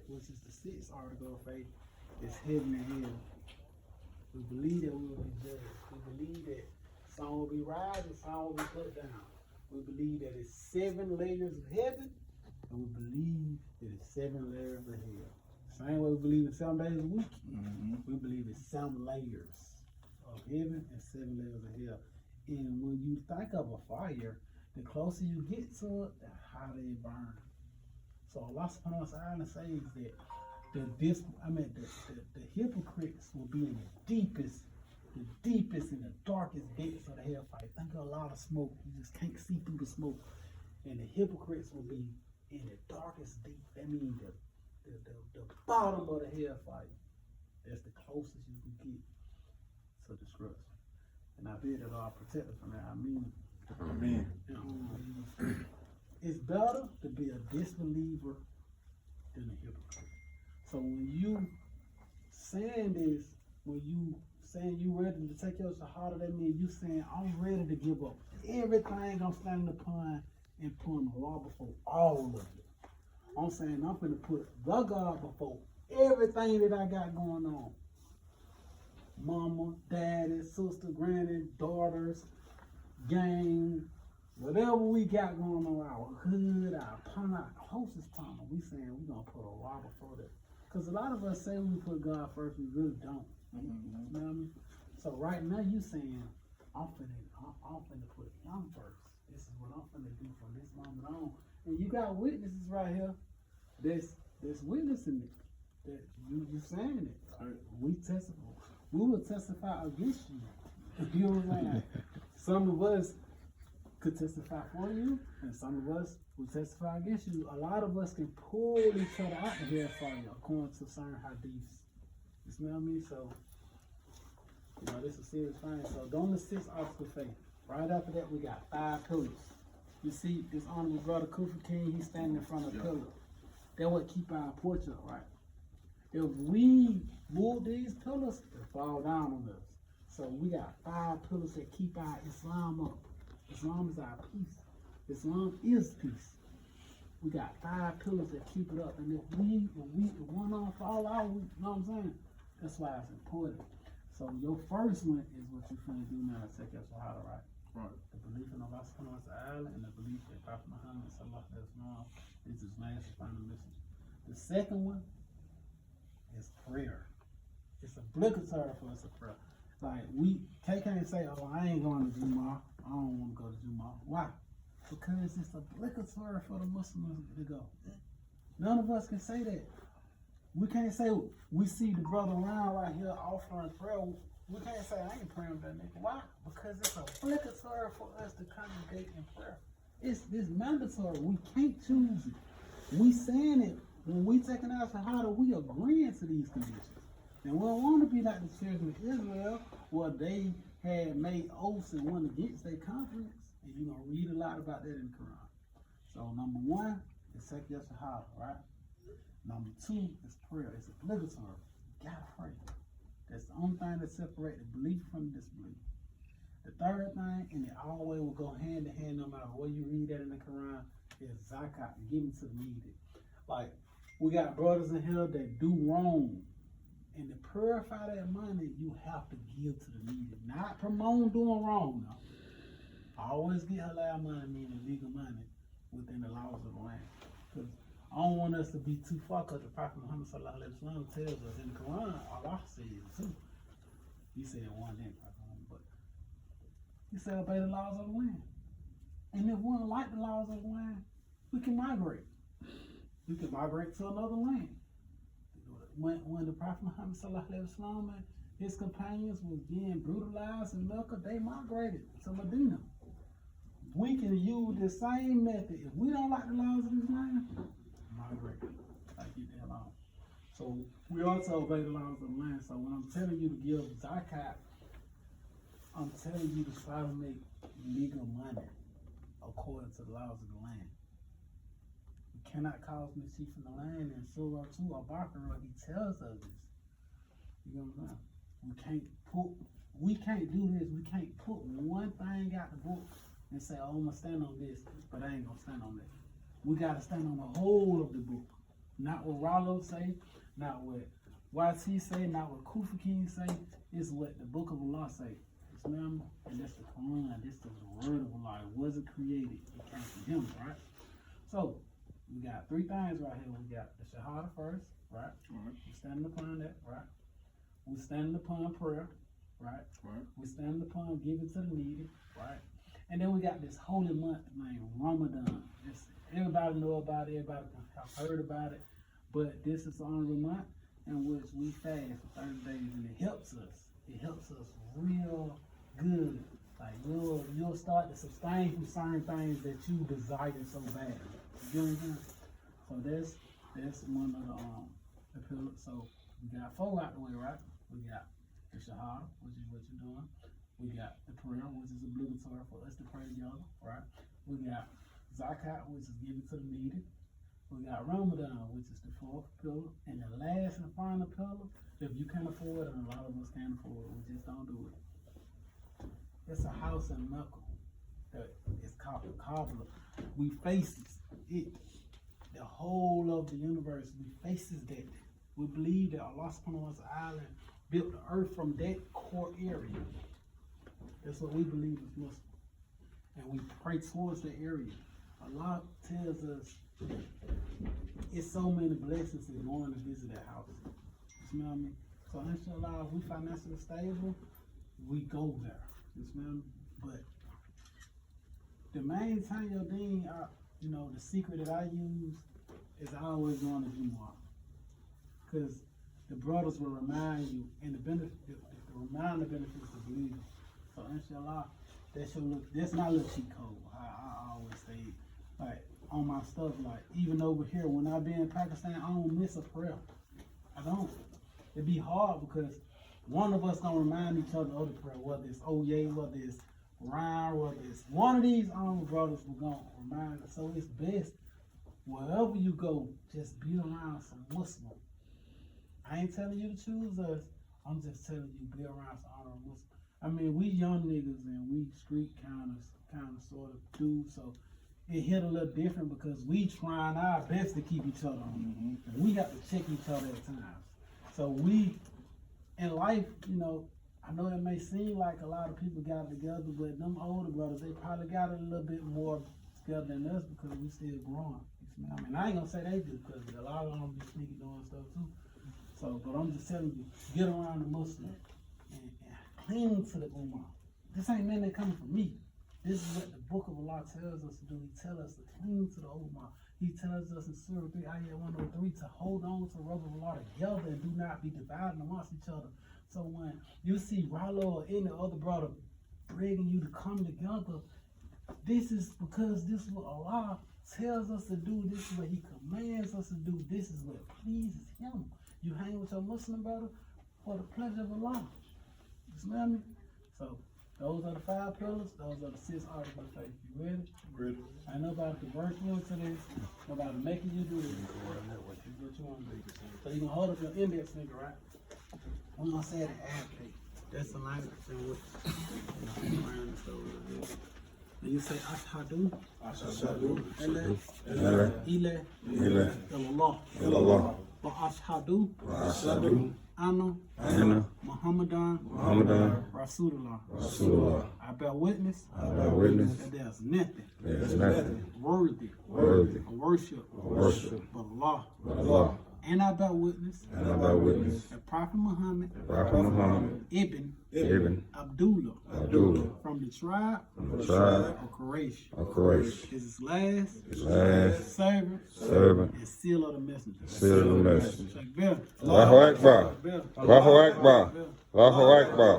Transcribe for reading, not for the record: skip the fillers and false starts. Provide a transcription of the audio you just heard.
which is the sixth article of faith, is heaven and hell. We believe that we will be judged. We believe that some will be rising, some will be put down. We believe that it's 7 layers of heaven, and we believe that it's 7 layers of hell. Same way we believe in 7 days a week, we believe it's 7 layers of heaven and 7 layers of hell. And when you think of a fire, the closer you get to it, the hotter it burns. So Allah subhanahu wa ta'ala says that the hypocrites will be in the deepest and the darkest depths of the hellfire. Think of a lot of smoke. You just can't see through the smoke. And the hypocrites will be in the darkest deep. That means the bottom of the hellfire. That's the closest you can get to destruction. And I bid that Allah protect us from that. I mean, it's better to be a disbeliever than a hypocrite. So when you saying this, when you saying you ready to take your shahada, that means you saying I'm ready to give up everything I'm standing upon and putting Allah before all of it. I'm saying I'm going to put the God before everything that I got going on. Mama, daddy, sister, granny, daughters, gang, whatever we got going on, our hood, our partner, our closest partner, we saying we gonna put Allah before that. Because a lot of us say we put God first, we really don't. You know what I mean? So right now you saying, I'm finna put Him first. This is what I'm finna do from this moment on. And you got witnesses right here that's witnessing it. That you saying it. We testify. We will testify against you. You know what I'm saying? Some of us could testify for you, and some of us will testify against you. A lot of us can pull each other out of hellfire according to certain hadiths. You smell me? So, this is a serious thing. So, don't assist obstacle faith. Right after that, we got 5 pillars. You see, this honorable brother Kufa King, he's standing in front of the pillar. That what keep our porch up, right? If we move these pillars, it'll fall down on us. So we got 5 pillars that keep our Islam up. Islam is our peace. Islam is peace. We got 5 pillars that keep it up. And if one on fall out, you know what I'm saying? That's why it's important. So your first one is what you're finna do now, take your shahada, right? Right. The belief in Allah subhanahu wa ta'ala and the belief that Prophet Muhammad sallallahu alaihi wasallam is his last and final message. The second one is prayer. It's obligatory for us to pray. Like can't say, oh, I ain't going to Jumu'ah. I don't want to go to Jumu'ah. Why? Because it's obligatory for the Muslims to go. None of us can say that. We can't say we see the brother around right here offering prayer. We can't say I ain't praying with that nigga. Why? Because it's obligatory for us to congregate in prayer. It's mandatory. We can't choose it. We saying it when we taking out shahada. We agreeing to these conditions. And we don't want to be like the children of Israel, where they had made oaths and went against their conference. And you're going to read a lot about that in the Quran. So number 1 is take your shahada, right? Number 2 is prayer. It's obligatory. You got to pray. That's the only thing that separates the belief from the disbelief. The third thing, and it always will go hand in hand no matter where you read that in the Quran, is zakat, giving to the needy. Like, we got brothers in here that do wrong. And to purify that money, you have to give to the needy. Not promote doing wrong, no. Always get halal money, meaning legal money, within the laws of the land. Because I don't want us to be too far, because the Prophet Muhammad sallallahu alaihi wasallam tells us in the Quran, Allah says it too. He said one day, but he said obey the laws of the land. And if we don't like the laws of the land, we can migrate. We can migrate to another land. When the Prophet Muhammad sallallahu alaihi wasallam and his companions was being brutalized in Mecca, they migrated to Medina. We can use the same method. If we don't like the laws of this land, migrate. Like get that law. So we also obey the laws of the land. So when I'm telling you to give zakat, I'm telling you to try to make legal money according to the laws of the land. We cannot cause mischief in the land, and Surah 2 or Baqarah, he tells us this. You know what I'm saying? We can't do this. We can't put one thing out the book and say, oh, I'm gonna stand on this, but I ain't gonna stand on that. We gotta stand on the whole of the book. Not what Rollo say, not what YT say, not what Kufa King say. It's what the Book of Allah say. You smell me? And that's the Quran. This is the word of Allah. It wasn't created. It came from him, right? So we got three things right here. We got the Shahada first, right? We standing upon that, right? We standing upon prayer, right? We standing upon giving to the needy, right? And then we got this holy month named Ramadan. Everybody know about it. Everybody have heard about it. But this is the honorable month in which we fast for 30 days, and it helps us. It helps us real good. Like you'll start to sustain from certain things that you desire so bad. You know what I'm saying? So that's one of the pillars. So we got 4 out the way, right? We got the Shahada, which is what you're doing. We got the prayer, which is obligatory for us to pray together, right? We got Zakat, which is given to the needy. We got Ramadan, which is the 4th pillar. And the last and final pillar, if you can't afford it, and a lot of us can't afford it, we just don't do it. It's a house in Mecca. It's called the Kaaba. We faces it. The whole of the universe, we faces that. We believe that Allah subhanahu wa ta'ala built the earth from that core area. That's what we believe is Muslim. And we pray towards the area. Allah tells us it's so many blessings in going to visit that house. You smell me? So inshallah, if we financially stable, we go there. You smell me? But the main time your deen, the secret that I use is always going to Jumu'ah. Because the brothers will remind you, and the benefits of believing. So inshallah, that's not a little cheat code. I always say, like, on my stuff, like, even over here, when I be in Pakistan, I don't miss a prayer. I don't. It'd be hard because one of us gonna remind each other of the prayer, whether it's Oye, whether it's Ryan, whether it's one of these honorable brothers will gonna remind us. So it's best, wherever you go, just be around some Muslim. I ain't telling you to choose us. I'm just telling you, be around some honorable Muslim. I mean, we young niggas and we street kind of sort of do, so it hit a little different because we trying our best to keep each other on. And we have to check each other at times. So we, in life, I know it may seem like a lot of people got together, but them older brothers, they probably got it a little bit more together than us because we still growing. You know what I mean? I ain't gonna say they do because a lot of them be sneaky doing stuff too. So, but I'm just telling you, get around the Muslim and cling to the Ummah. This ain't nothing that coming from me. This is what the Book of Allah tells us to do. He tells us to cling to the Ummah. He tells us in Surah 3, Ayah 103, to hold on to the rope of Allah together and do not be divided amongst each other. So when you see Rollo or any other brother begging you to come together, this is because this is what Allah tells us to do. This is what He commands us to do. This is what pleases Him. You hang with your Muslim brother for the pleasure of Allah. You smell me? So those are the 5 pillars. Those are the 6 articles of faith. You ready? Ready. Ain't nobody convert you into this. Nobody making you do this. This is what you want to do. So you gonna hold up your index finger, right? I'm gonna say it after. That's the language in which and you say Ashhadu. Ashhadu. Ila. Illallah. Wa ashhadu. Anna Muhammadan Rasulullah. I bear witness that there's nothing worthy of worship but Allah. And I bear witness that Prophet Muhammad Ibn Abdullah from the tribe of Quraysh is his last servant and seal of the messenger. Allahu Akbar. Allahu Akbar. Allahu Akbar.